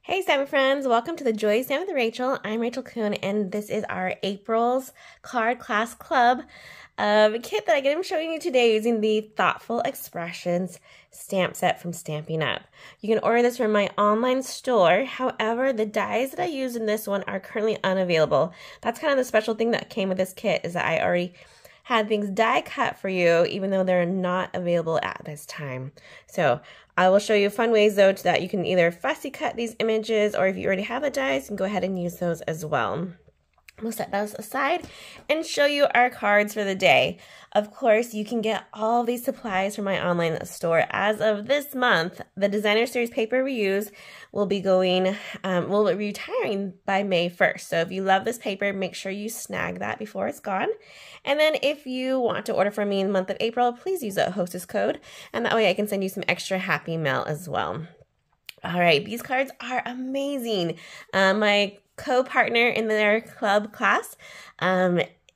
Hey Stampin' friends, welcome to the Joy Stamp with Rachel. I'm Rachel Kuhn and this is our April's Card Class Club kit that I'm showing you today using the Thoughtful Expressions stamp set from Stampin' UP. You can order this from my online store. However, the dies that I use in this one are currently unavailable. That's kind of the special thing that came with this kit, is that I already had things die cut for you, even though they're not available at this time. So I will show you fun ways though that you can either fussy cut these images, or if you already have the dies, you can go ahead and use those as well. We'll set those aside and show you our cards for the day. Of course, you can get all these supplies from my online store. As of this month, the Designer Series paper we use will be retiring by May 1st. So if you love this paper, make sure you snag that before it's gone. And then if you want to order from me in the month of April, please use that Hostess code, and that way I can send you some extra happy mail as well. All right, these cards are amazing. My co-partner in their club class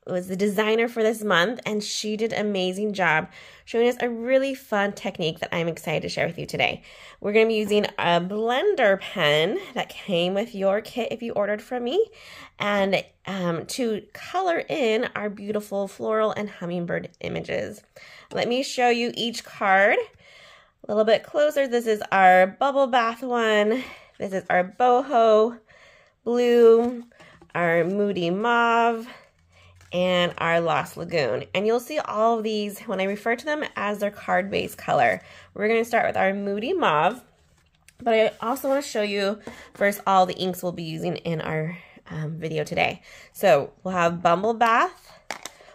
was the designer for this month, and she did an amazing job showing us a really fun technique that I'm excited to share with you today. We're going to be using a blender pen that came with your kit if you ordered from me, and to color in our beautiful floral and hummingbird images. Let me show you each card a little bit closer. This is our bubble bath one. This is our boho blue, our moody mauve, and our Lost Lagoon. And you'll see all of these when I refer to them as their card-based color. We're going to start with our moody mauve, but I also want to show you first all the inks we'll be using in our video today. So we'll have Bumble Bath,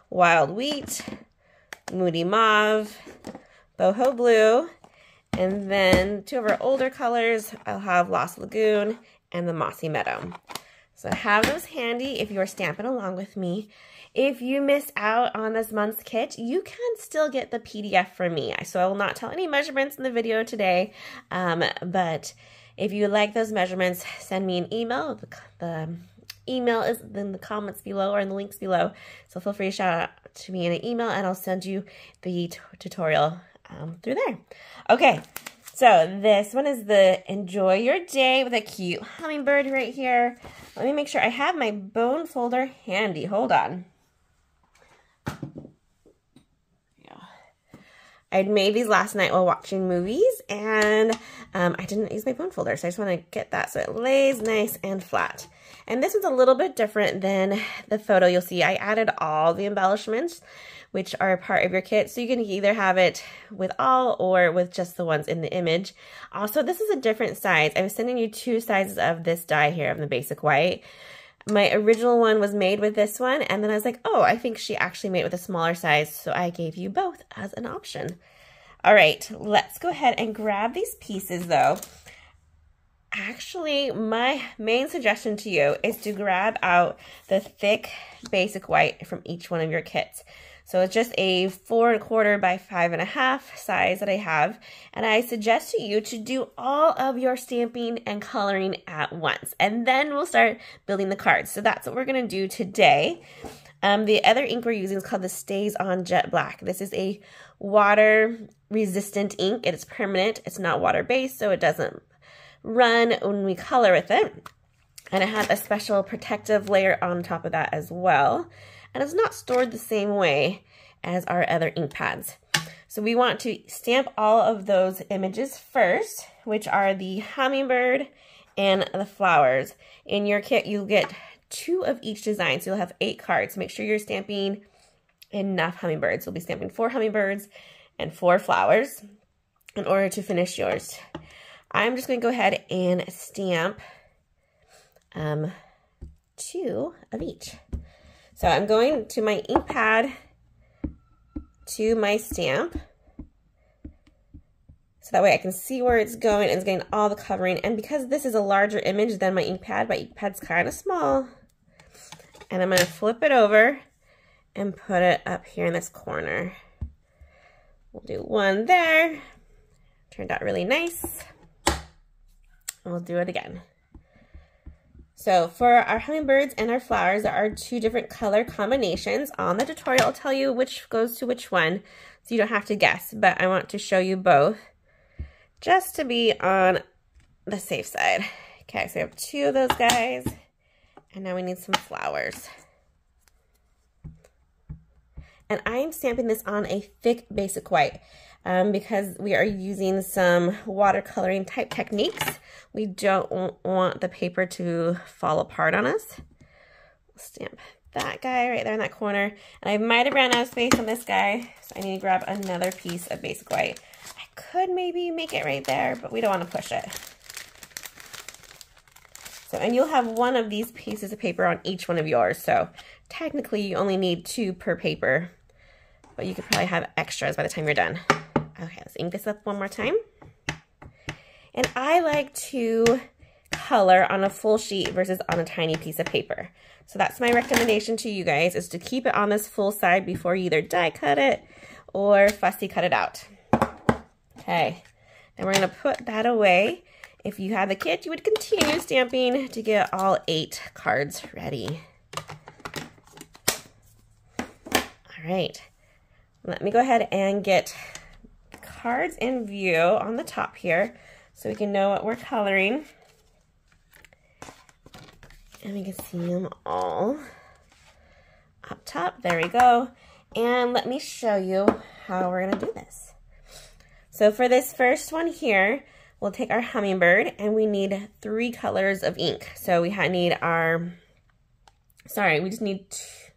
Wild Wheat, Moody Mauve, Boho Blue, and then two of our older colors, I'll have Lost Lagoon and the Mossy Meadow. So have those handy if you are stamping along with me. If you miss out on this month's kit, you can still get the PDF from me. So I will not tell any measurements in the video today, but if you like those measurements, send me an email. The email is in the comments below or in the links below. So feel free to shout out to me in an email and I'll send you the tutorial through there. Okay. So this one is the Enjoy Your Day with a cute hummingbird right here. Let me make sure I have my bone folder handy. Hold on. Yeah. I made these last night while watching movies, and I didn't use my bone folder, so I just want to get that so it lays nice and flat. And this one's a little bit different than the photo. You'll see I added all the embellishments, which are a part of your kit, so you can either have it with all or with just the ones in the image. Also, this is a different size. I was sending you two sizes of this die here, of the basic white. My original one was made with this one, and then I was like, oh, I think she actually made it with a smaller size, so I gave you both as an option. All right, let's go ahead and grab these pieces though. Actually, my main suggestion to you is to grab out the thick basic white from each one of your kits. So it's just a 4 1/4 by 5 1/2 size that I have. And I suggest to you to do all of your stamping and coloring at once. And then we'll start building the cards. So that's what we're going to do today. The other ink we're using is called the Stays On Jet Black. This is a water resistant ink. It is permanent. It's not water based, so it doesn't run when we color with it. And it has a special protective layer on top of that as well. And it's not stored the same way as our other ink pads. So we want to stamp all of those images first, which are the hummingbird and the flowers. In your kit, you'll get 2 of each design, so you'll have 8 cards. Make sure you're stamping enough hummingbirds. You'll be stamping 4 hummingbirds and 4 flowers in order to finish yours. I'm just going to go ahead and stamp 2 of each. So I'm going to my ink pad, to my stamp, so that way I can see where it's going and it's getting all the covering. And because this is a larger image than my ink pad's kind of small, and I'm going to flip it over and put it up here in this corner. We'll do one there. Turned out really nice. We'll do it again. So for our hummingbirds and our flowers, there are 2 different color combinations. On the tutorial, I'll tell you which goes to which one, so you don't have to guess, but I want to show you both just to be on the safe side, Okay, so we have 2 of those guys. And now we need some flowers. And I'm stamping this on a thick basic white because we are using some watercoloring type techniques. We don't want the paper to fall apart on us. We'll stamp that guy right there in that corner. And I might have ran out of space on this guy, so I need to grab another piece of basic white. I could maybe make it right there, but we don't want to push it. So, and you'll have 1 of these pieces of paper on each one of yours. So technically you only need 2 per paper, but you could probably have extras by the time you're done. Okay, let's ink this up one more time. And I like to color on a full sheet versus on a tiny piece of paper. So that's my recommendation to you guys, is to keep it on this full side before you either die cut it or fussy cut it out. Okay, then we're gonna put that away. If you had the kit, you would continue stamping to get all 8 cards ready. All right, let me go ahead and get cards in view on the top here so we can know what we're coloring. And we can see them all up top. There we go. And let me show you how we're gonna do this. So for this first one here, we'll take our hummingbird and we need 3 colors of ink. So we need our, sorry, we just need,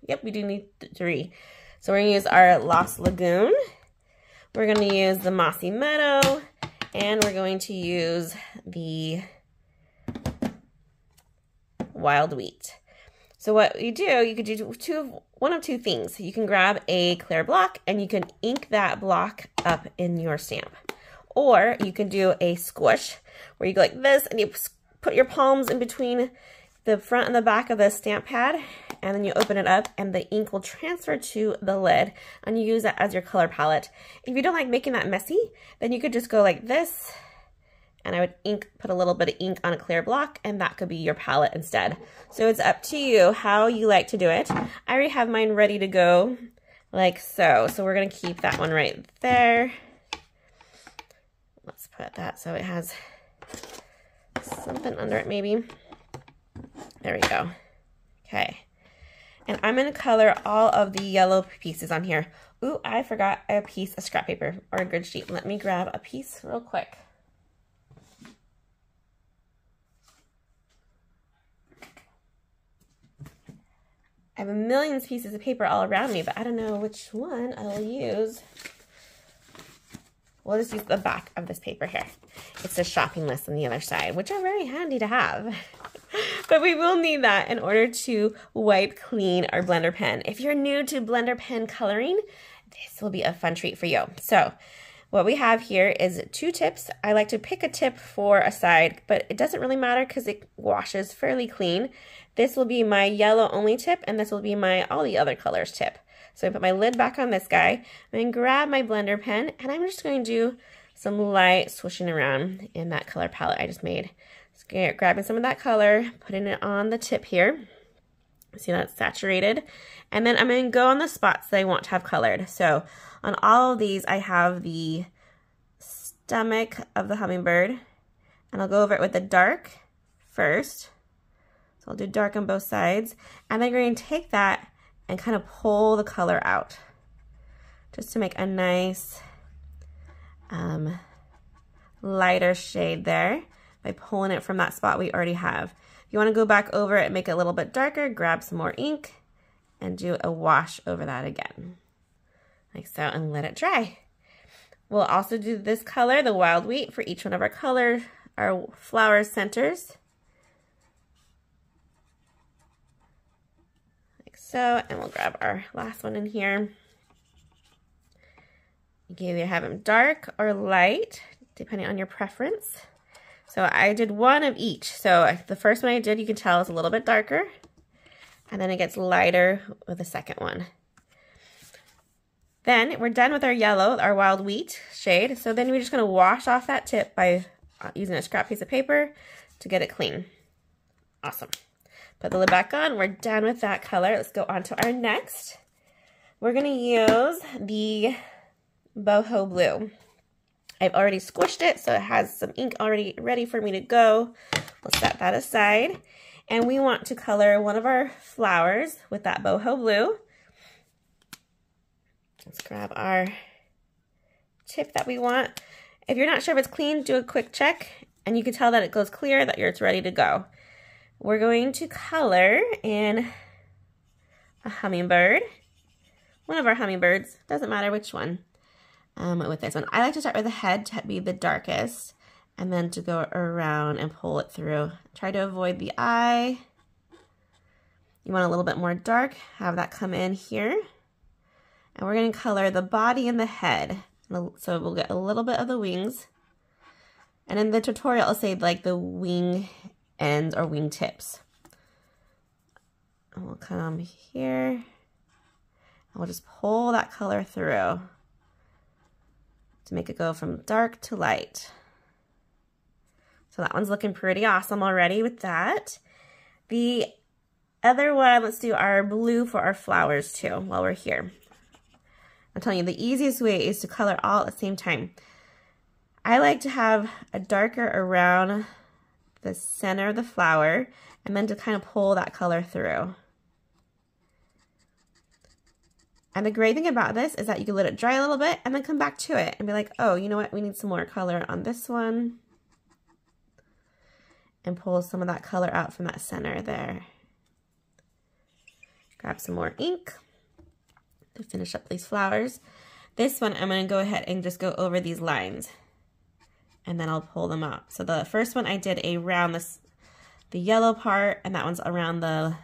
yep, we do need 3. So we're gonna use our Lost Lagoon. We're gonna use the Mossy Meadow, and we're going to use the Wild Wheat. So what you do, you could do one of two things. You can grab a clear block and you can ink that block up in your stamp. Or you can do a squish where you go like this and you put your palms in between the front and the back of the stamp pad, and then you open it up and the ink will transfer to the lid and you use that as your color palette. If you don't like making that messy, then you could just go like this, and I would put a little bit of ink on a clear block, and that could be your palette instead. So it's up to you how you like to do it. I already have mine ready to go like so. So we're gonna keep that one right there. Let's put that so it has something under it maybe. There we go. Okay. And I'm gonna color all of the yellow pieces on here. Ooh, I forgot a piece of scrap paper or a grid sheet. Let me grab a piece real quick. I have a million pieces of paper all around me, but I don't know which one I will use. We'll just use the back of this paper here. It's a shopping list on the other side, which are very handy to have. But we will need that in order to wipe clean our blender pen. If you're new to blender pen coloring, this will be a fun treat for you. So what we have here is 2 tips. I like to pick a tip for a side, but it doesn't really matter because it washes fairly clean. This will be my yellow only tip, and this will be my all the other colors tip. So I put my lid back on this guy, and then grab my blender pen, and I'm just going to do some light swishing around in that color palette I just made. So grabbing some of that color, putting it on the tip here. See that's saturated. And then I'm going to go on the spots that I want to have colored. So on all of these, I have the stomach of the hummingbird, and I'll go over it with the dark first. So I'll do dark on both sides, and then you're going to take that and kind of pull the color out just to make a nice lighter shade there by pulling it from that spot we already have. If you want to go back over it and make it a little bit darker, grab some more ink and do a wash over that again, like so, and let it dry. We'll also do this color, the Wild Wheat, for each one of our flower centers. Like so, and we'll grab our last one in here. You can either have them dark or light, depending on your preference. So I did one of each. So the first one I did, you can tell, is a little bit darker, and then it gets lighter with the second one. Then we're done with our yellow, our Wild Wheat shade. So then we're just gonna wash off that tip by using a scrap piece of paper to get it clean. Awesome. Put the lid back on, we're done with that color. Let's go on to our next. We're gonna use the boho blue. I've already squished it, so it has some ink already ready for me to go. We'll set that aside. And we want to color one of our flowers with that boho blue. Let's grab our tip that we want. If you're not sure if it's clean, do a quick check, and you can tell that it goes clear, that it's ready to go. We're going to color in a hummingbird. One of our hummingbirds, doesn't matter which one. With this one, I like to start with the head to be the darkest, and then to go around and pull it through. Try to avoid the eye. You want a little bit more dark, have that come in here. And we're going to color the body and the head. So we'll get a little bit of the wings. And in the tutorial, I'll say like the wing ends or wing tips. And we'll come here. And we'll just pull that color through to make it go from dark to light. So that one's looking pretty awesome already with that. The other one, let's do our blue for our flowers too while we're here. I'm telling you, the easiest way is to color all at the same time. I like to have a darker around the center of the flower and then to kind of pull that color through. And the great thing about this is that you can let it dry a little bit and then come back to it and be like, oh, you know what? We need some more color on this one. And pull some of that color out from that center there. Grab some more ink to finish up these flowers. This one, I'm going to go ahead and just go over these lines. And then I'll pull them out. So the first one I did around the yellow part, and that one's around the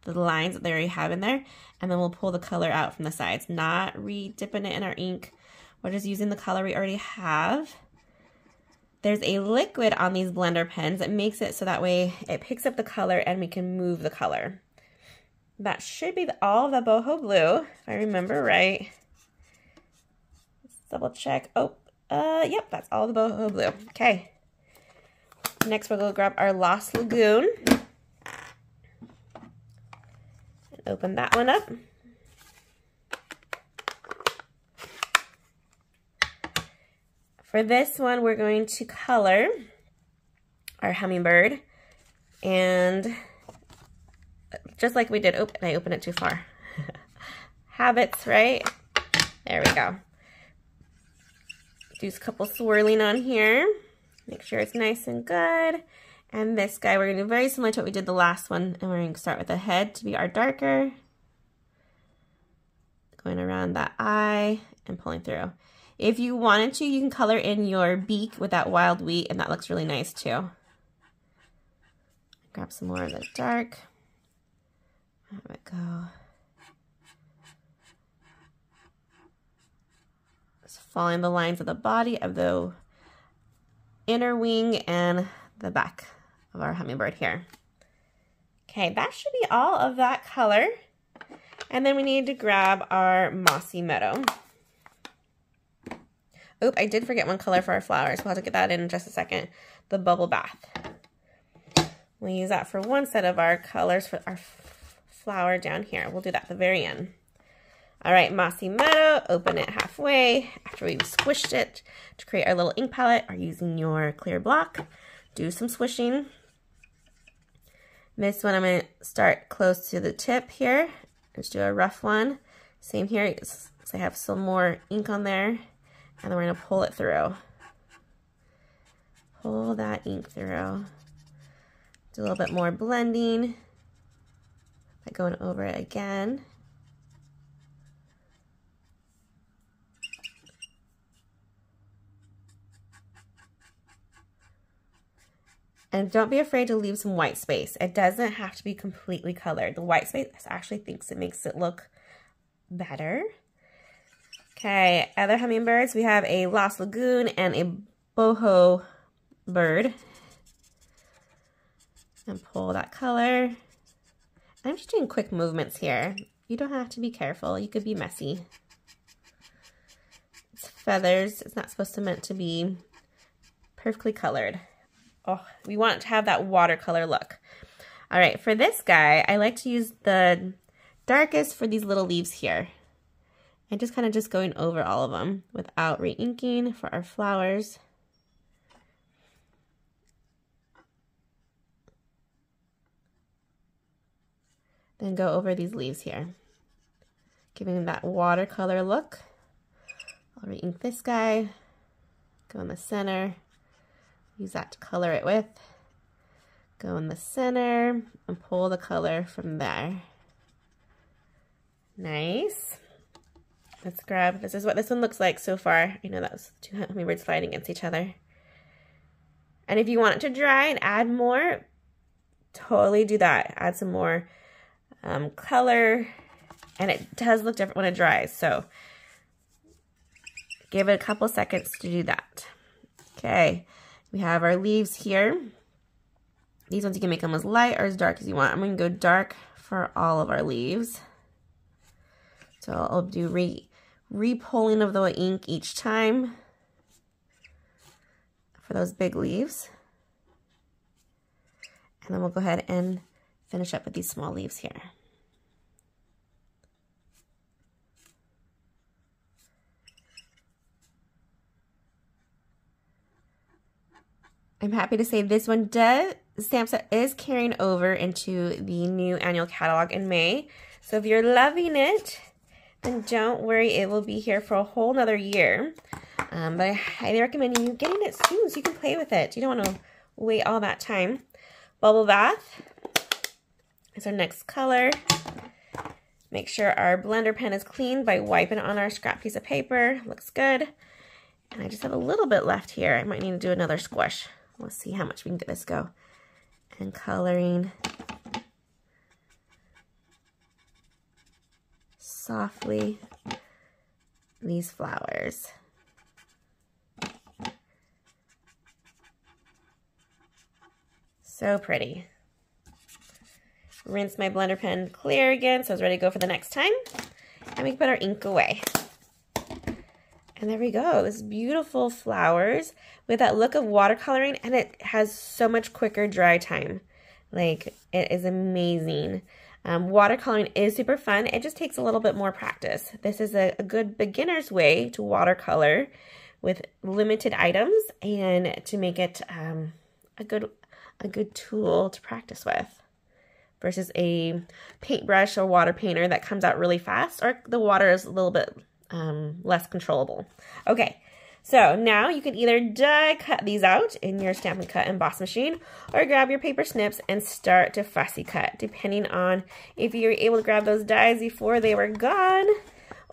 lines that they already have in there. And then we'll pull the color out from the sides, not re-dipping it in our ink. We're just using the color we already have. There's a liquid on these blender pens that makes it so that way it picks up the color and we can move the color. That should be all of the boho blue, if I remember right. Let's double check. Oh, yep, that's all the boho blue. Okay. Next we'll go grab our Lost Lagoon. Open that one up. For this one, we're going to color our hummingbird. And just like we did, oh, and I opened it too far. Habits, right? There we go. Do a couple swirling on here. Make sure it's nice and good. And this guy, we're going to do very similar to what we did the last one. And we're going to start with the head to be our darker. Going around that eye and pulling through. If you wanted to, you can color in your beak with that wild wheat, and that looks really nice too. Grab some more of the dark. There we go. Just following the lines of the body of the inner wing and the back of our hummingbird here. Okay, that should be all of that color. And then we need to grab our Mossy Meadow. Oop, I did forget one color for our flowers. We'll have to get that in just a second. The Bubble Bath. We'll use that for one set of our colors for our flower down here. We'll do that at the very end. All right, Mossy Meadow, open it halfway after we've squished it to create our little ink palette, or using your clear block. Do some swishing. This one I'm going to start close to the tip here. Just do a rough one. Same here, so I have some more ink on there. And then we're going to pull it through. Pull that ink through. Do a little bit more blending by going over it again. And don't be afraid to leave some white space. It doesn't have to be completely colored. The white space actually thinks it makes it look better. Okay, other hummingbirds, we have a Lost Lagoon and a boho bird. And pull that color. I'm just doing quick movements here. You don't have to be careful. You could be messy. It's feathers. It's not supposed to meant to be perfectly colored. Oh, we want it to have that watercolor look. All right, for this guy, I like to use the darkest for these little leaves here. and just kind of just going over all of them without re-inking for our flowers. Then go over these leaves here, giving that watercolor look. I'll re-ink this guy, go in the center, use that to color it with, go in the center, and pull the color from there. Nice. Let's grab, this is what this one looks like so far. I know that was two hummingbirds fighting against each other. And if you want it to dry and add more, totally do that. Add some more color, and it does look different when it dries, so give it a couple seconds to do that. Okay, we have our leaves here. These ones you can make them as light or as dark as you want. I'm going to go dark for all of our leaves. So I'll do re-pulling of the ink each time for those big leaves. And then we'll go ahead and finish up with these small leaves here. I'm happy to say this one stamp set is carrying over into the new annual catalog in May. So if you're loving it, then don't worry, it will be here for a whole nother year. But I highly recommend you getting it soon so you can play with it. You don't want to wait all that time. Bubble Bath is our next color. Make sure our blender pen is clean by wiping it on our scrap piece of paper. Looks good. And I just have a little bit left here. I might need to do another squish. Let's see how much we can get this go. And coloring softly these flowers. So pretty. Rinse my blender pen clear again so it's ready to go for the next time. And we can put our ink away. And there we go, this beautiful flowers with that look of watercoloring, and it has so much quicker dry time. Like, it is amazing. Watercoloring is super fun. It just takes a little bit more practice. This is a good beginner's way to watercolor with limited items and to make it a good tool to practice with versus a paintbrush or water painter that comes out really fast, or the water is a little bit less controllable. Okay, so now you can either die cut these out in your Stampin' Cut emboss machine, or grab your paper snips and start to fussy cut, depending on if you're able to grab those dies before they were gone,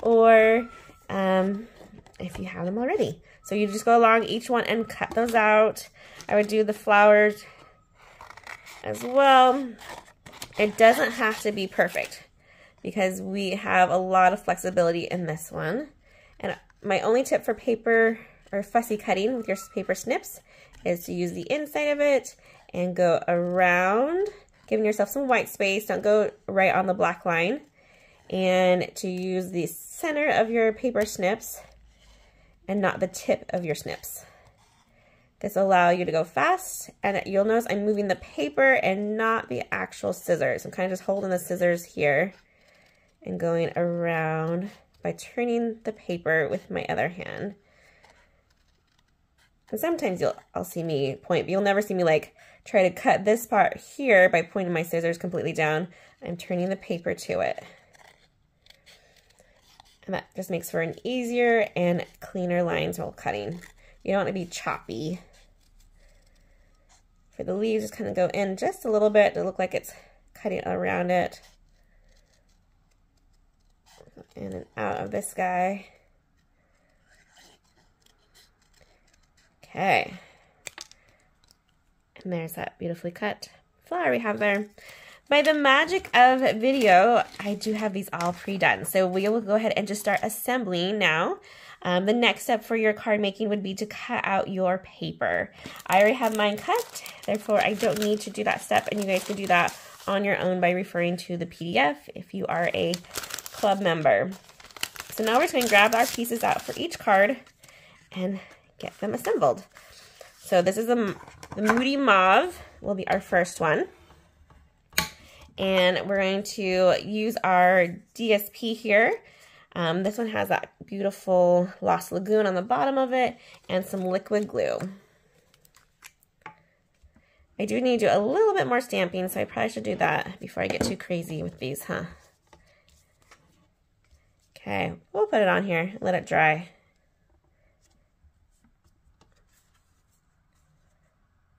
or if you have them already. So you just go along each one and cut those out. I would do the flowers as well. It doesn't have to be perfect, because we have a lot of flexibility in this one. And my only tip for paper or fussy cutting with your paper snips is to use the inside of it and go around, giving yourself some white space. Don't go right on the black line. And to use the center of your paper snips and not the tip of your snips. This will allow you to go fast, and you'll notice I'm moving the paper and not the actual scissors. I'm kind of just holding the scissors here and going around by turning the paper with my other hand. And sometimes I'll see me point, but you'll never see me like try to cut this part here by pointing my scissors completely down. I'm turning the paper to it. And that just makes for an easier and cleaner lines while cutting. You don't want to be choppy. For the leaves, just kind of go in just a little bit to look like it's cutting around it. In and out of this guy. Okay. And there's that beautifully cut flower we have there. By the magic of video, I do have these all pre-done. So we will go ahead and just start assembling now. The next step for your card making would be to cut out your paper. I already have mine cut, therefore I don't need to do that step, and you guys can do that on your own by referring to the PDF if you are a club member. So now we're just going to grab our pieces out for each card and get them assembled. So this is the Moody Mauve will be our first one. And we're going to use our DSP here. This one has that beautiful Lost Lagoon on the bottom of it and some liquid glue. I do need to do a little bit more stamping, so I probably should do that before I get too crazy with these, huh? Okay, we'll put it on here and let it dry.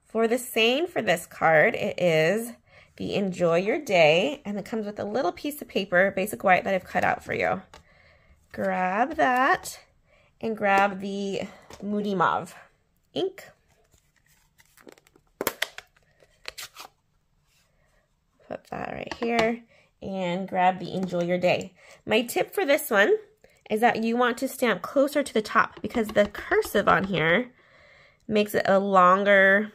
For the saying for this card, it is the Enjoy Your Day, and it comes with a little piece of paper, basic white, that I've cut out for you. Grab that and grab the Moody Mauve ink. Put that right here and grab the Enjoy Your Day. My tip for this one is that you want to stamp closer to the top because the cursive on here makes it a longer,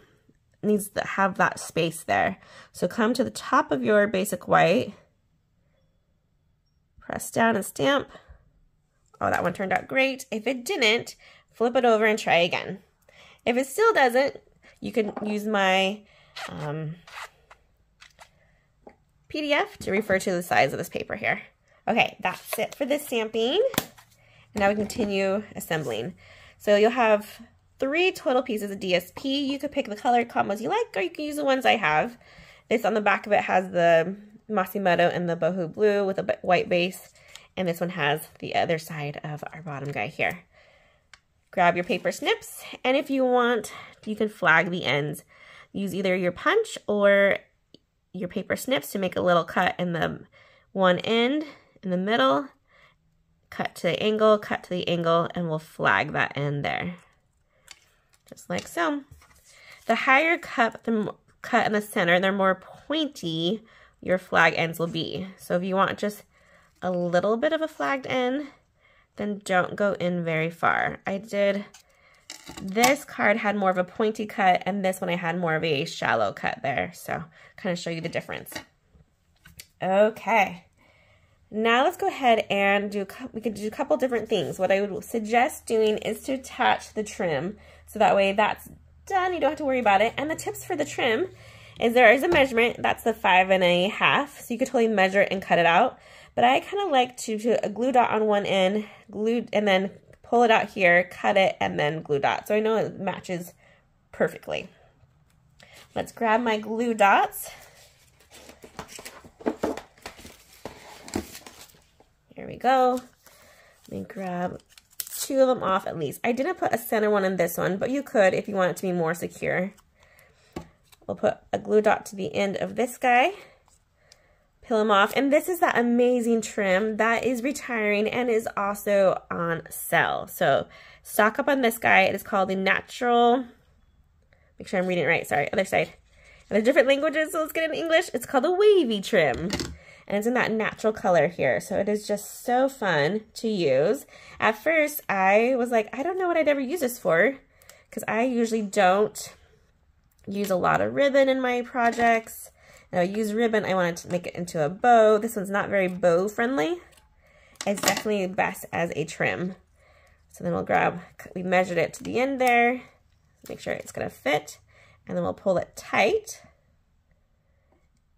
needs to have that space there. So come to the top of your basic white, press down and stamp. Oh, that one turned out great. If it didn't, flip it over and try again. If it still doesn't, you can use my PDF to refer to the size of this paper here. Okay, that's it for this stamping. And now we continue assembling. So you'll have 3 total pieces of DSP. You could pick the color combos you like, or you can use the ones I have. This on the back of it has the Mossy Meadow and the Boho Blue with a white base. And this one has the other side of our bottom guy here. Grab your paper snips, and if you want, you can flag the ends. Use either your punch or your paper snips to make a little cut in the one end, in the middle, cut to the angle, and we'll flag that end there. Just like so. The higher cut in the center, they're more pointy, your flag ends will be. So if you want just a little bit of a flagged end, then don't go in very far. This card had more of a pointy cut, and this one I had more of a shallow cut there. So kind of show you the difference. Okay. Now let's go ahead and we can do a couple different things. What I would suggest doing is to attach the trim. So that way that's done, you don't have to worry about it. And the tips for the trim is there is a measurement, that's the 5 1/2. So you could totally measure it and cut it out. But I kind of like to do a glue dot on one end, and then pull it out here, cut it, and then glue dot. So I know it matches perfectly. Let's grab my glue dots. Here we go. Let me grab 2 of them off at least. I didn't put a center one in this one, but you could if you want it to be more secure. We'll put a glue dot to the end of this guy. Peel them off, and this is that amazing trim that is retiring and is also on sale. So stock up on this guy. It is called the Natural, make sure I'm reading it right, sorry, other side. And there's different languages, so let's get it in English. It's called the Wavy Trim, and it's in that natural color here. So it is just so fun to use. At first, I was like, I don't know what I'd ever use this for, because I usually don't use a lot of ribbon in my projects. Now I use ribbon, I wanted to make it into a bow. This one's not very bow friendly. It's definitely best as a trim. So then we'll grab, we measured it to the end there, make sure it's gonna fit, and then we'll pull it tight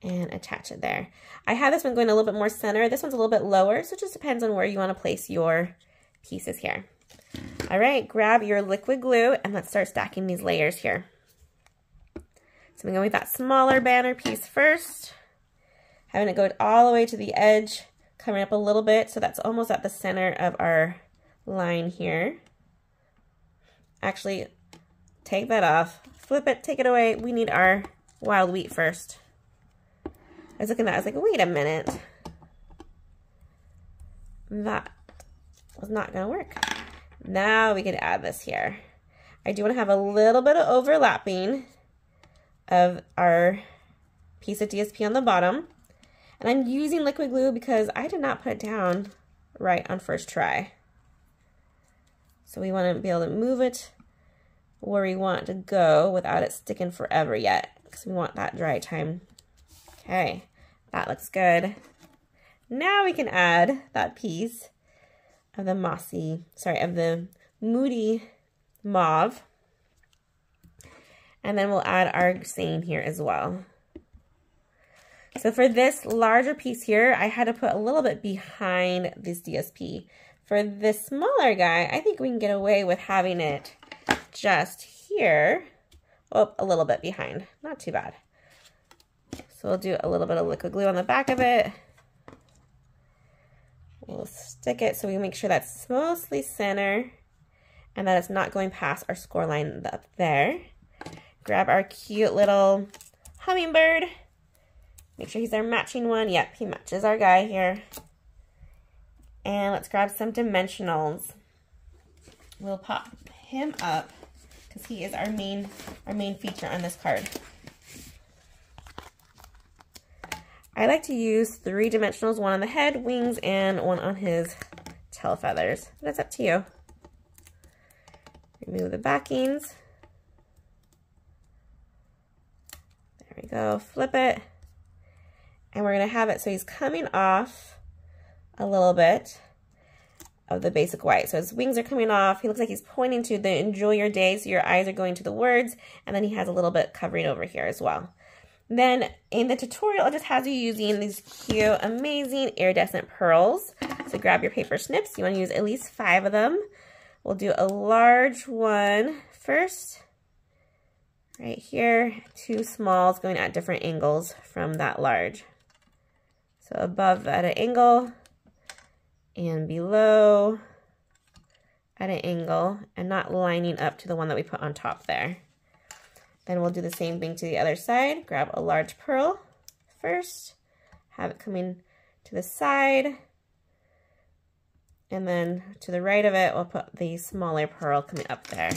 and attach it there. I have this one going a little bit more center. This one's a little bit lower, so it just depends on where you wanna place your pieces here. All right, grab your liquid glue and let's start stacking these layers here. So I'm going with that smaller banner piece first, having it go all the way to the edge, coming up a little bit, so that's almost at the center of our line here. Actually, take that off, flip it, take it away. We need our wild wheat first. I was looking at that, I was like, wait a minute. That was not gonna work. Now we can add this here. I do wanna have a little bit of overlapping of our piece of DSP on the bottom. And I'm using liquid glue because I did not put it down right on first try. So we want to be able to move it where we want to go without it sticking forever yet, because we want that dry time. Okay, that looks good. Now we can add that piece of the of the Moody Mauve. And then we'll add our saying here as well. So for this larger piece here, I had to put a little bit behind this DSP. For this smaller guy, I think we can get away with having it just here. Oh, a little bit behind, not too bad. So we'll do a little bit of liquid glue on the back of it. We'll stick it so we make sure that's mostly center and that it's not going past our score line up there. Grab our cute little hummingbird. Make sure he's our matching one. Yep, he matches our guy here. And let's grab some dimensionals. We'll pop him up because he is our main feature on this card. I like to use 3 dimensionals, one on the head, wings, and one on his tail feathers. That's up to you. Remove the backings. There we go. Flip it. And we're going to have it so he's coming off a little bit of the basic white. So his wings are coming off. He looks like he's pointing to the enjoy your day. So your eyes are going to the words. And then he has a little bit covering over here as well. Then in the tutorial, it just has you using these cute, amazing iridescent pearls. So grab your paper snips. You want to use at least 5 of them. We'll do a large one first. Right here, 2 smalls going at different angles from that large. So above at an angle and below at an angle and not lining up to the one that we put on top there. Then we'll do the same thing to the other side. Grab a large pearl first, have it coming to the side, and then to the right of it, we'll put the smaller pearl coming up there.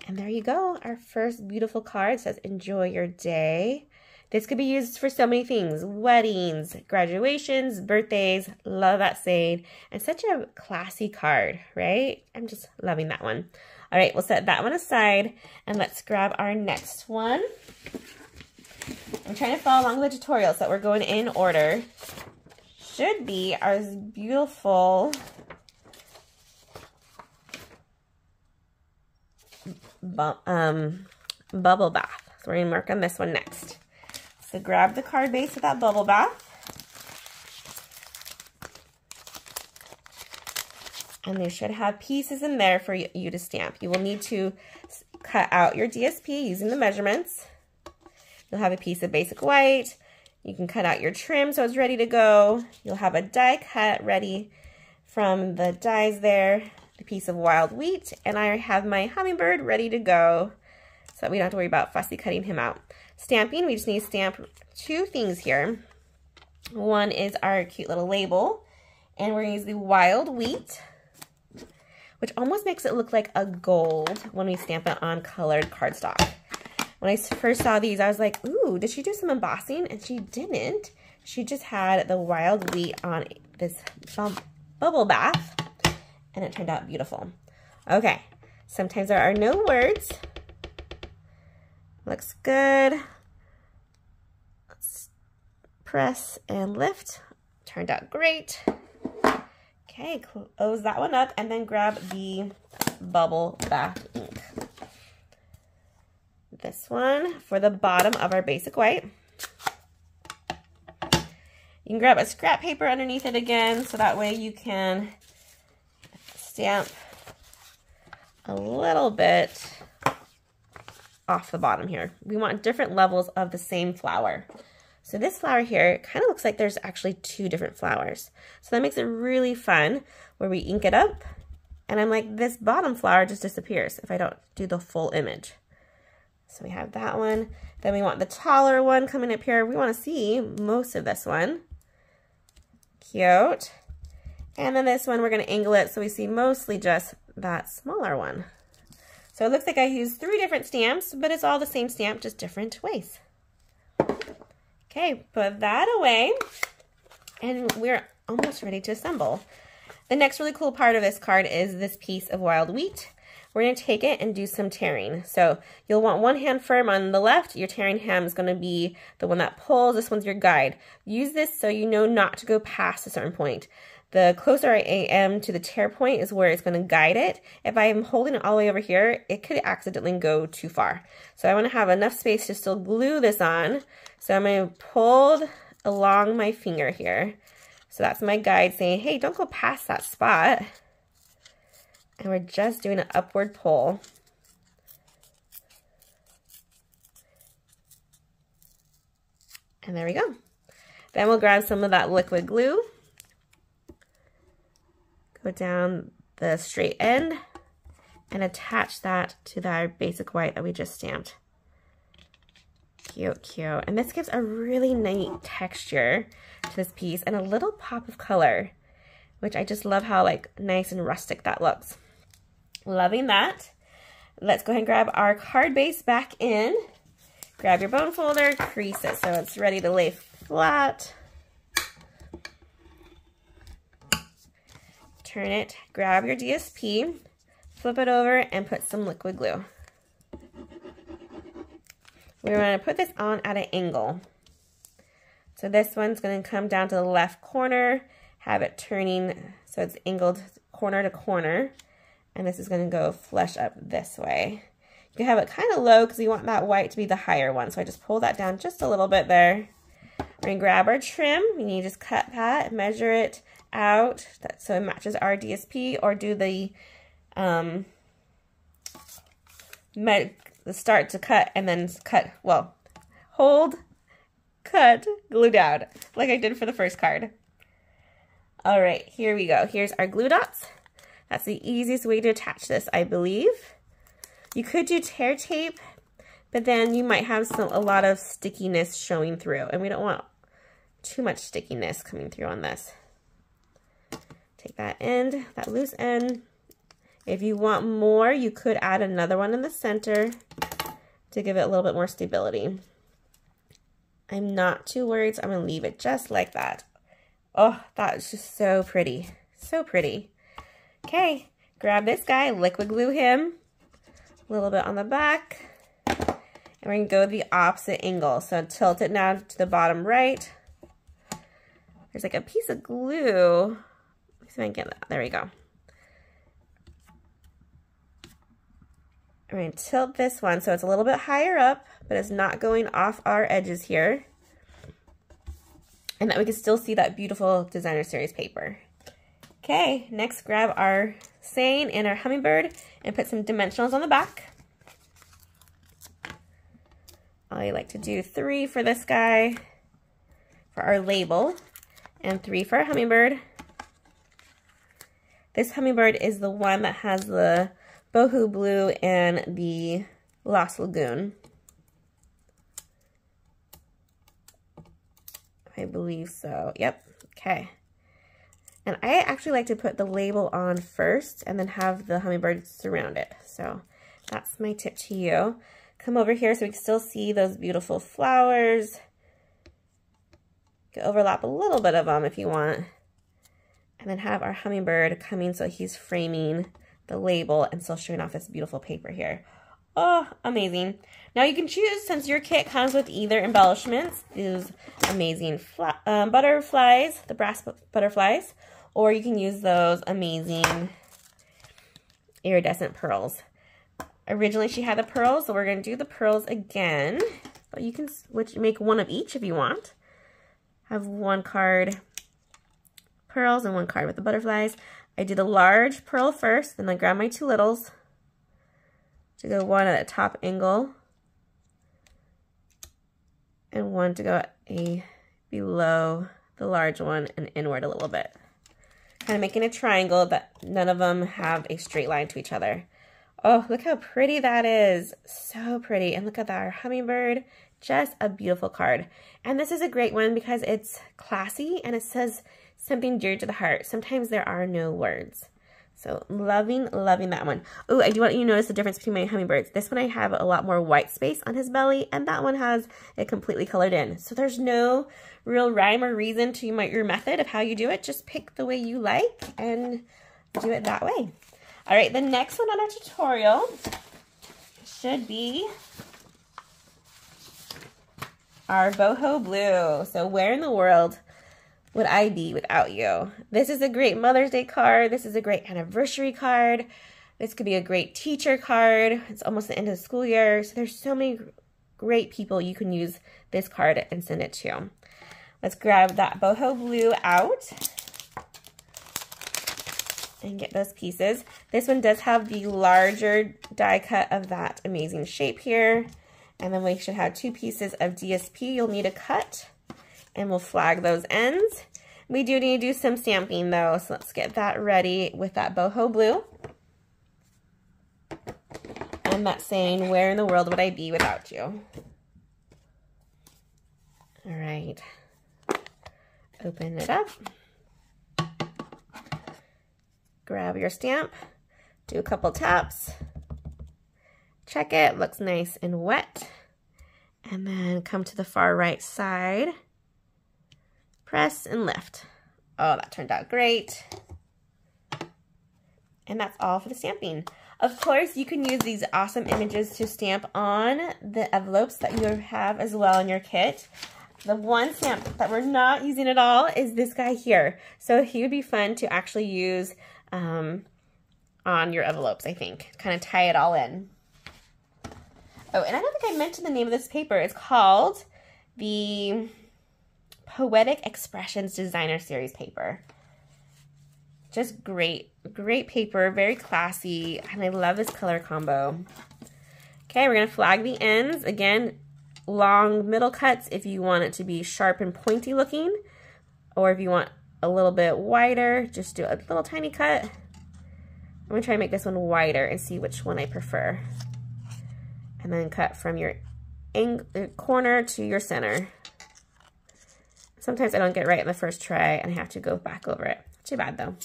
And there you go, our first beautiful card. It says, enjoy your day. This could be used for so many things, weddings, graduations, birthdays. Love that saying. And such a classy card, right? I'm just loving that one. All right, we'll set that one aside and let's grab our next one. I'm trying to follow along the tutorial so that we're going in order. Should be our beautiful bubble bath. So we're gonna work on this one next. So grab the card base with that bubble bath. And they should have pieces in there for you to stamp. You will need to cut out your DSP using the measurements. You'll have a piece of basic white. You can cut out your trim so it's ready to go. You'll have a die cut ready from the dies there, the piece of wild wheat, and I have my hummingbird ready to go so that we don't have to worry about fussy cutting him out. Stamping, we just need to stamp 2 things here. One is our cute little label, and we're going to use the wild wheat, which almost makes it look like a gold when we stamp it on colored cardstock. When I first saw these, I was like, ooh, did she do some embossing? And she didn't. She just had the wild wheat on this bubble bath, and it turned out beautiful. Okay, sometimes there are no words. Looks good. Let's press and lift. Turned out great. Okay, close that one up and then grab the bubble bath ink. This one for the bottom of our basic white. You can grab a scrap paper underneath it again so that way you can stamp a little bit off the bottom here. We want different levels of the same flower. So this flower here kind of looks like there's actually 2 different flowers. So that makes it really fun where we ink it up and I'm like, this bottom flower just disappears if I don't do the full image. So we have that one. Then we want the taller one coming up here. We want to see most of this one. Cute. And then this one, we're going to angle it so we see mostly just that smaller one. So it looks like I used 3 different stamps, but it's all the same stamp, just different ways. Okay, put that away, and we're almost ready to assemble. The next really cool part of this card is this piece of wild wheat. We're going to take it and do some tearing. So you'll want one hand firm on the left. Your tearing hand is going to be the one that pulls. This one's your guide. Use this so you know not to go past a certain point. The closer I am to the tear point is where it's going to guide it. If I'm holding it all the way over here, it could accidentally go too far. So I want to have enough space to still glue this on. So I'm going to pull along my finger here. So that's my guide saying, hey, don't go past that spot. And we're just doing an upward pull. And there we go. Then we'll grab some of that liquid glue. Go down the straight end and attach that to our basic white that we just stamped. Cute, cute. And this gives a really neat texture to this piece and a little pop of color, which I just love how like nice and rustic that looks. Loving that. Let's go ahead and grab our card base back in. Grab your bone folder, crease it so it's ready to lay flat. Turn it, grab your DSP, flip it over, and put some liquid glue. We're going to put this on at an angle. So this one's going to come down to the left corner, have it turning so it's angled corner to corner, and this is going to go flush up this way. You can have it kind of low because you want that white to be the higher one. So I just pull that down just a little bit there. We're going to grab our trim. You need to just cut that, measure it out so it matches our DSP, or do the start to cut and then cut, well, hold, cut, glue down, like I did for the first card. All right, here we go. Here's our glue dots. That's the easiest way to attach this, I believe. You could do tear tape, but then you might have a lot of stickiness showing through, and we don't want too much stickiness coming through on this. Take that end, that loose end. If you want more, you could add another one in the center to give it a little bit more stability. I'm not too worried, so I'm going to leave it just like that. Oh, that is just so pretty. So pretty. Okay, grab this guy, liquid glue him. A little bit on the back. And we're going to go the opposite angle. So tilt it now to the bottom right. There's like a piece of glue. Let's see if I can get that. There we go. I'm going to tilt this one so it's a little bit higher up, but it's not going off our edges here. And that we can still see that beautiful designer series paper. Okay, next grab our saying and our hummingbird and put some dimensionals on the back. I like to do 3 for this guy for our label and 3 for our hummingbird. This hummingbird is the one that has the boho blue and the Lost Lagoon. I believe so. Yep. Okay. And I actually like to put the label on first and then have the hummingbird surround it. So that's my tip to you. Come over here so we can still see those beautiful flowers. You can overlap a little bit of them if you want. And then have our hummingbird coming so he's framing the label and still showing off this beautiful paper here. Oh, amazing. Now you can choose, since your kit comes with either embellishments, these amazing butterflies, the brass butterflies, or you can use those amazing iridescent pearls. Originally she had the pearls, so we're going to do the pearls again, but you can make one of each if you want. Have one card pearls and one card with the butterflies. I did a large pearl first, then I grabbed my 2 littles to go one at a top angle and one to go below the large one and inward a little bit. Kind of making a triangle that none of them have a straight line to each other. Oh, look how pretty that is. So pretty. And look at our hummingbird. Just a beautiful card. And this is a great one because it's classy and it says something dear to the heart. Sometimes there are no words. So loving, loving that one. Oh, I do want you to notice the difference between my hummingbirds. This one I have a lot more white space on his belly, and that one has it completely colored in. So there's no real rhyme or reason to your method of how you do it. Just pick the way you like and do it that way. All right, the next one on our tutorial should be our boho blue. So where in the world would I be without you? This is a great Mother's Day card. This is a great anniversary card. This could be a great teacher card. It's almost the end of the school year. So there's so many great people you can use this card and send it to. Let's grab that boho blue out and get those pieces. This one does have the larger die cut of that amazing shape here. And then we should have 2 pieces of DSP you'll need to cut, and we'll flag those ends. We do need to do some stamping though, so let's get that ready with that boho blue. And that's saying, where in the world would I be without you? All right, open it up. Grab your stamp, do a couple taps, check it, looks nice and wet, and then come to the far right side, press and lift. Oh, that turned out great. And that's all for the stamping. Of course, you can use these awesome images to stamp on the envelopes that you have as well in your kit. The one stamp that we're not using at all is this guy here. So he would be fun to actually use on your envelopes, I think. Kind of tie it all in. Oh, and I don't think I mentioned the name of this paper. It's called the Poetic Expressions Designer Series paper. Just great, great paper, very classy, and I love this color combo. Okay, we're gonna flag the ends. Again, long middle cuts if you want it to be sharp and pointy looking, or if you want a little bit wider, just do a little tiny cut. I'm gonna try to make this one wider and see which one I prefer. And then cut from your corner to your center. Sometimes I don't get it right in the first try and I have to go back over it. Too bad though.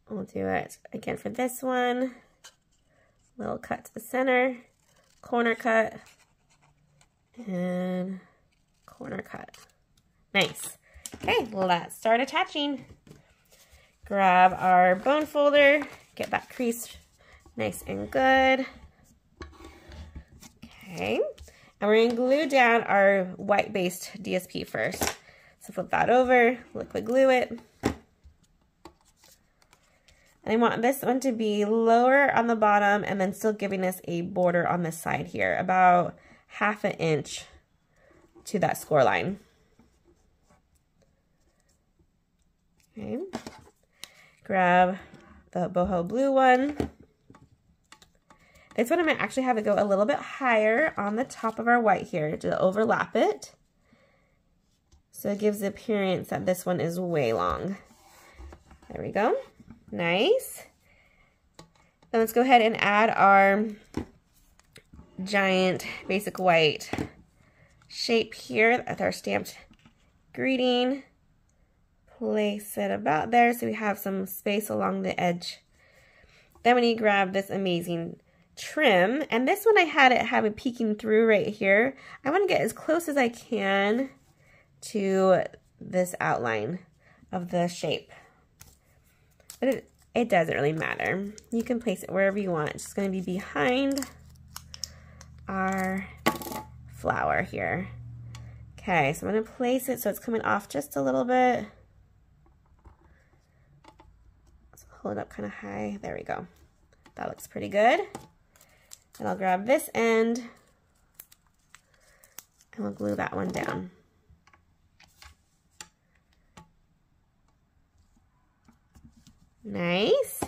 We'll do it again for this one. Little cut to the center, corner cut, and corner cut. Nice. Okay, let's start attaching. Grab our bone folder, get that crease nice and good. Okay, and we're gonna glue down our white-based DSP first. So flip that over, liquid glue it. And I want this one to be lower on the bottom and then still giving us a border on this side here, about 1/2 inch to that score line. Okay, grab the boho blue one. This one I might actually have it go a little bit higher on the top of our white here to overlap it. So it gives the appearance that this one is way long. There we go. Nice. Then let's go ahead and add our giant basic white shape here with our stamped greeting. Place it about there so we have some space along the edge. Then we need to grab this amazing trim, and this one I had it have it peeking through right here. I want to get as close as I can to this outline of the shape, but it doesn't really matter. You can place it wherever you want. It's just going to be behind our flower here. Okay, so I'm going to place it so it's coming off just a little bit. Let's hold it up kind of high. There we go. That looks pretty good. And I'll grab this end and we'll glue that one down. Nice.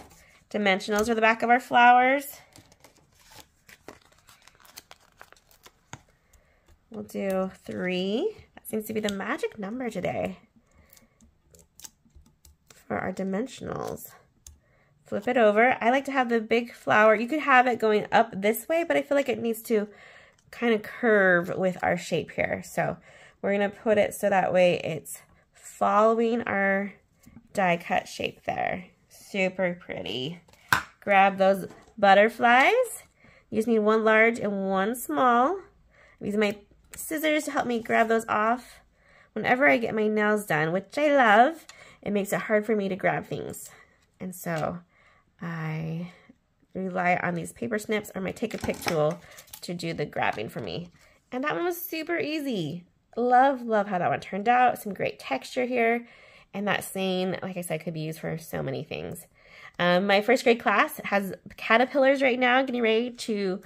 Dimensionals are the back of our flowers. We'll do 3. That seems to be the magic number today for our dimensionals. Flip it over. I like to have the big flower. You could have it going up this way, but I feel like it needs to kind of curve with our shape here. So we're going to put it so that way it's following our die cut shape there. Super pretty. Grab those butterflies. You just need 1 large and 1 small. I'm using my scissors to help me grab those off. Whenever I get my nails done, which I love, it makes it hard for me to grab things. And so I rely on these paper snips or my take a pick tool to do the grabbing for me. And that one was super easy. Love, love how that one turned out. Some great texture here. And that saying, like I said, could be used for so many things. My first grade class has caterpillars right now getting ready to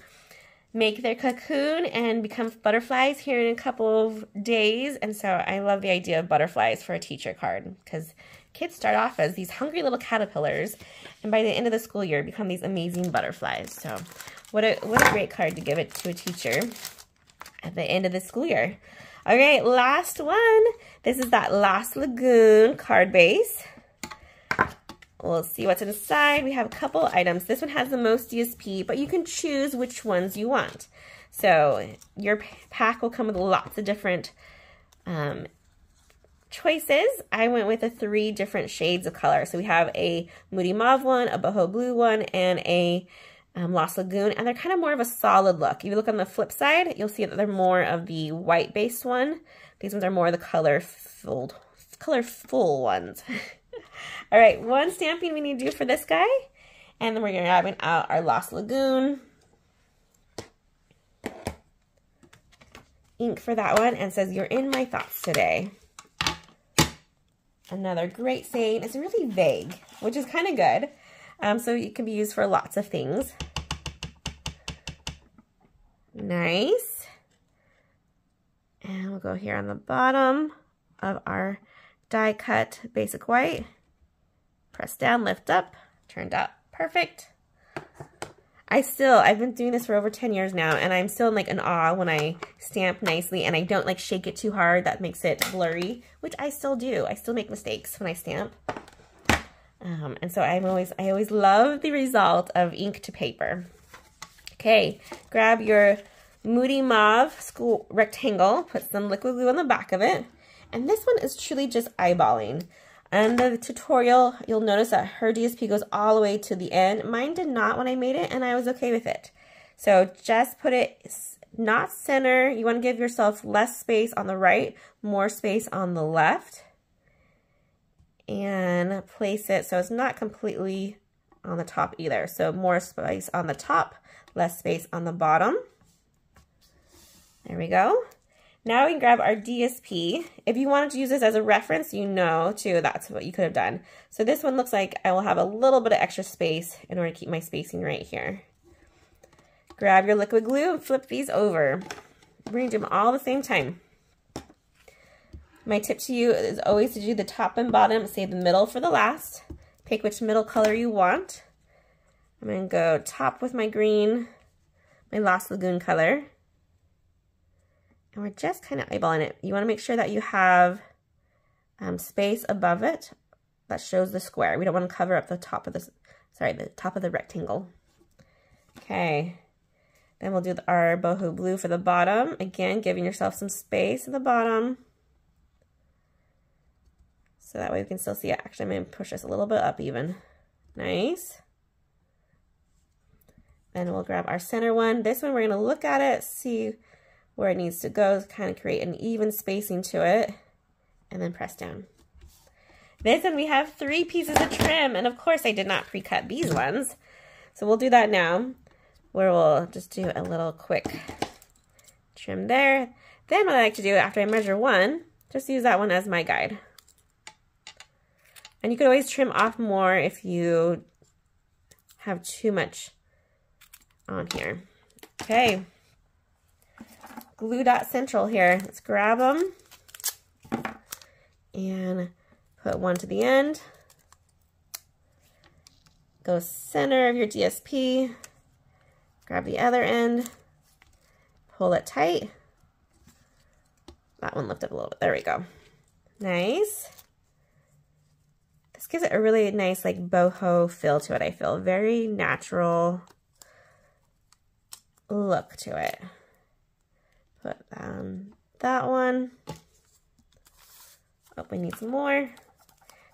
make their cocoon and become butterflies here in a couple of days. And so I love the idea of butterflies for a teacher card because kids start off as these hungry little caterpillars, and by the end of the school year become these amazing butterflies. So what a great card to give it to a teacher at the end of the school year. All right, last one. This is that Lost Lagoon card base. We'll see what's inside. We have a couple items. This one has the most DSP, but you can choose which ones you want. So your pack will come with lots of different choices. I went with the 3 different shades of color. So we have a Moody Mauve one, a Boho Blue one, and a Lost Lagoon, and they're kind of more of a solid look. If you look on the flip side, you'll see that they're more of the white-based one. These ones are more the colorful ones. All right, one stamping we need to do for this guy, and then we're going to grab out our Lost Lagoon ink for that one, and says, "You're in my thoughts today." Another great saying. It's really vague, which is kind of good. So it can be used for lots of things. Nice. And we'll go here on the bottom of our die cut basic white. Press down, lift up. Turned out perfect. I've been doing this for over 10 years now, and I'm still in awe when I stamp nicely and I don't shake it too hard. That makes it blurry, which I still do. I still make mistakes when I stamp. And so I always love the result of ink to paper. Okay, grab your Moody Mauve school rectangle, put some liquid glue on the back of it, and this one is truly just eyeballing. And the tutorial, you'll notice that her DSP goes all the way to the end. Mine did not when I made it, and I was okay with it. So just put it not center. You want to give yourself less space on the right, more space on the left. And place it so it's not completely on the top either. So more space on the top, less space on the bottom. There we go. Now we can grab our DSP. If you wanted to use this as a reference, too, that's what you could have done. So this one looks like I will have a little bit of extra space in order to keep my spacing right here. Grab your liquid glue and flip these over. We're going to do them all at the same time. My tip to you is always to do the top and bottom, save the middle for the last. Pick which middle color you want. I'm going to go top with my green, my Lost Lagoon color. And we're just kind of eyeballing it. You want to make sure that you have space above it that shows the square. We don't want to cover up the top of the top of the rectangle. Okay. Then we'll do our Boho Blue for the bottom. Again, giving yourself some space at the bottom. So that way we can still see it. Actually, I'm going to push this a little bit up even. Nice. Then we'll grab our center one. This one, we're going to look at it, see where it needs to go, kind of create an even spacing to it, and then press down. This one, we have 3 pieces of trim, and of course I did not pre-cut these ones. So we'll do that now, where we'll just do a little quick trim there. Then what I like to do after I measure one, just use that one as my guide. And you can always trim off more if you have too much on here. Okay. Glue dot central here. Let's grab them and put one to the end. Go center of your DSP. Grab the other end. Pull it tight. That one lifted up a little bit. There we go. Nice. This gives it a really nice boho feel to it, I feel. Very natural look to it. Put that one. Oh, we need some more.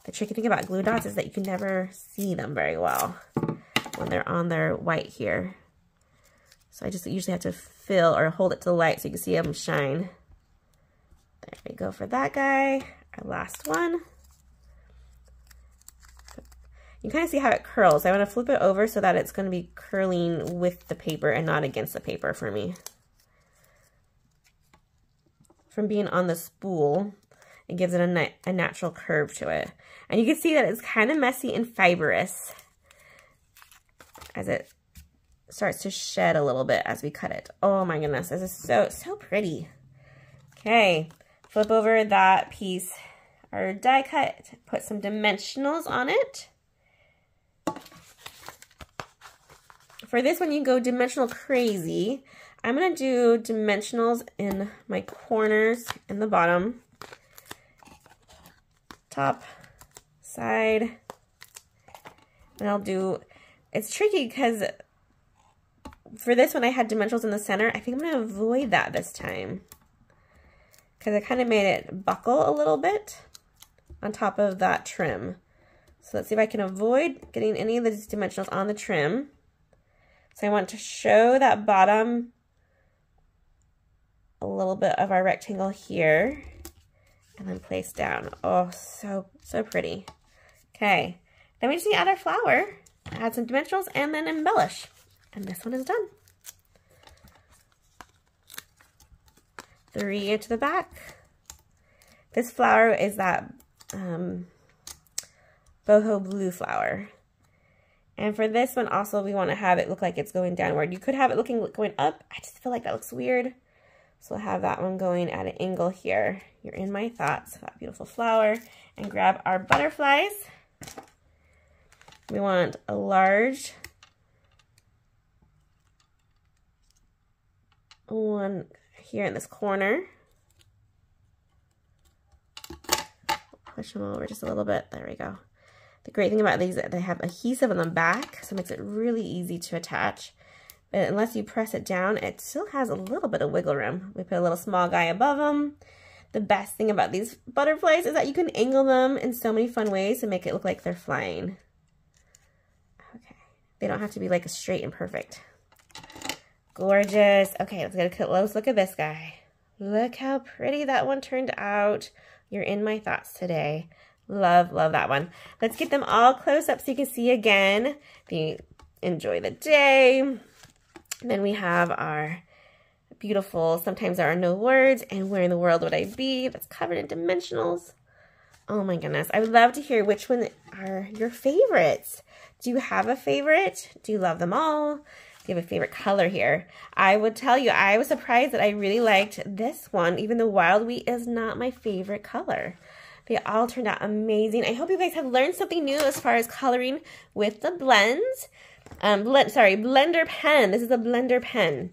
The tricky thing about glue dots is that you can never see them very well when they're on their white here. So I just usually have to fill or hold it to the light so you can see them shine. There we go for that guy. Our last one. You kind of see how it curls. I want to flip it over so that it's going to be curling with the paper and not against the paper for me. From being on the spool, it gives it a natural curve to it. And you can see that it's kind of messy and fibrous as it starts to shed a little bit as we cut it. Oh my goodness, this is so pretty. Okay, flip over that piece, our die cut, put some dimensionals on it. For this one, you go dimensional crazy. I'm gonna do dimensionals in my corners in the bottom, top, side, and I'll do, it's tricky because for this one I had dimensionals in the center. I think I'm gonna avoid that this time because I kind of made it buckle a little bit on top of that trim. So let's see if I can avoid getting any of these dimensionals on the trim. So I want to show that bottom, a little bit of our rectangle here, and then place down. Oh, so pretty. Okay, then we just need to add our flower, add some dimensionals, and then embellish. And this one is done. 3 into the back. This flower is that boho blue flower. And for this one also, we want to have it look like it's going downward. You could have it going up. I just feel like that looks weird. So we'll have that one going at an angle here. You're in my thoughts, that beautiful flower. And grab our butterflies. We want a large one here in this corner. Push them over just a little bit. There we go. The great thing about these is that they have adhesive on the back, so it makes it really easy to attach. But unless you press it down, it still has a little bit of wiggle room. We put a little small guy above them. The best thing about these butterflies is that you can angle them in so many fun ways to make it look like they're flying. Okay, they don't have to be like straight and perfect. Gorgeous. Okay, let's get a close look at this guy. Look how pretty that one turned out. You're in my thoughts today. Love that one. Let's get them all close up so you can see again. Enjoy the day. And then we have our beautiful, sometimes there are no words, and where in the world would I be? That's covered in dimensionals. Oh my goodness. I would love to hear which one are your favorites. Do you have a favorite? Do you love them all? Do you have a favorite color here? I would tell you, I was surprised that I really liked this one, even though Wild Wheat is not my favorite color. They all turned out amazing. I hope you guys have learned something new as far as coloring with the blends. Blender pen. This is a blender pen.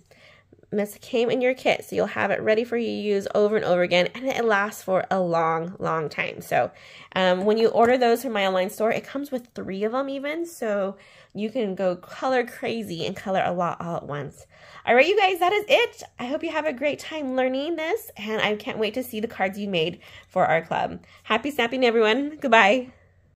This came in your kit, so you'll have it ready for you to use over and over again, and it lasts for a long time. So when you order those from my online store, it comes with 3 of them even, so you can go color crazy and color a lot all at once. All right, you guys, that is it. I hope you have a great time learning this, and I can't wait to see the cards you made for our club. Happy stamping, everyone. Goodbye.